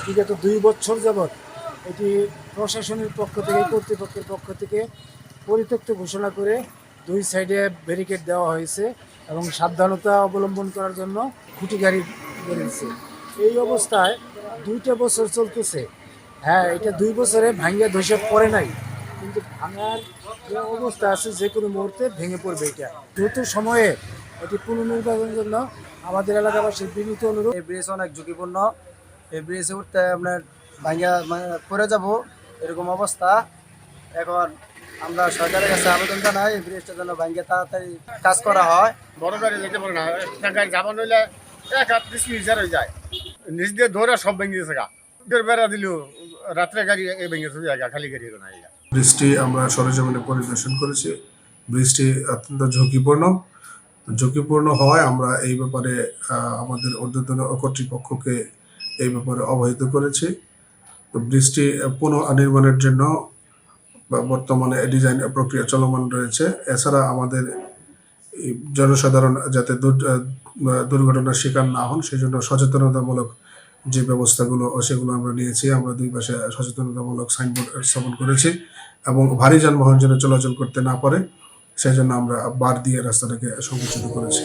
বিগত 2 বছর যাবৎ এটি প্রশাসনের পক্ষ থেকে, কর্তৃপক্ষের পক্ষ থেকে পরিত্যক্ত ঘোষণা করে 2 সাইডে ব্যারিকেড দেওয়া হয়েছে এবং সাবধানতা অবলম্বন করার জন্য খুঁটি গাড়ি বেরিয়েছে। এই অবস্থায় 2টা বছর চলতেছে। হ্যাঁ, এটা 2 বছরে ভাঙ্গা ধসে পড়ে নাই, কিন্তু ভাঙার যে অবস্থা আছে যে কোনো মুহূর্তে ভেঙে পড়বে। এটা দ্রুত সময়ে এটি পুনর্নির্মাণের জন্য আমাদের এলাকাবাসীর বিনীত অনুরোধ। এই ব্রিজ অনেক ঝুঁকিপূর্ণ। এই ব্রিজে উঠতে আপনার ভাঙ্গা পড়ে যাব এরকম অবস্থা। এখন আমরা সরকারের কাছে আবেদন জানাই এই ব্রিজটা যেন ভাঙ্গে তাড়াতাড়ি কাজ করা হয়। বড় গাড়ি যেতে পারে না, একটা গাড়ি যাবার নইলে 1-20 হয়ে যায়, নিজ দিয়ে ধরে সব ভেঙে গেছে গা। বেড়া দিল রাত্রে গাড়ি ভেঙে চলে যায়, খালি গাড়ি না। ব্রিজটি আমরা সরেজমিনে পরিদর্শন করেছি। ব্রিজটি অত্যন্ত ঝুঁকিপূর্ণ হওয়ায় আমরা এই ব্যাপারে আমাদের ঊর্ধ্বতন কর্তৃপক্ষকে এই ব্যাপারে অবহিত করেছি। তো ব্রিজটি পুনর্নির্মাণের জন্য বর্তমানে ডিজাইন প্রক্রিয়া চলমান রয়েছে। এছাড়া আমাদের জনসাধারণ যাতে দুর্ঘটনার শিকার না হন সেজন্য সচেতনতামূলক যে ব্যবস্থাগুলো সেগুলো আমরা নিয়েছি। আমরা 2 পাশে সচেতনতামূলক সাইনবোর্ড স্থাপন করেছি এবং ভারী যানবাহন যেন চলাচল করতে না পারে সেজন্য আমরা বার দিয়ে রাস্তাটাকে সংকুচিত করেছি।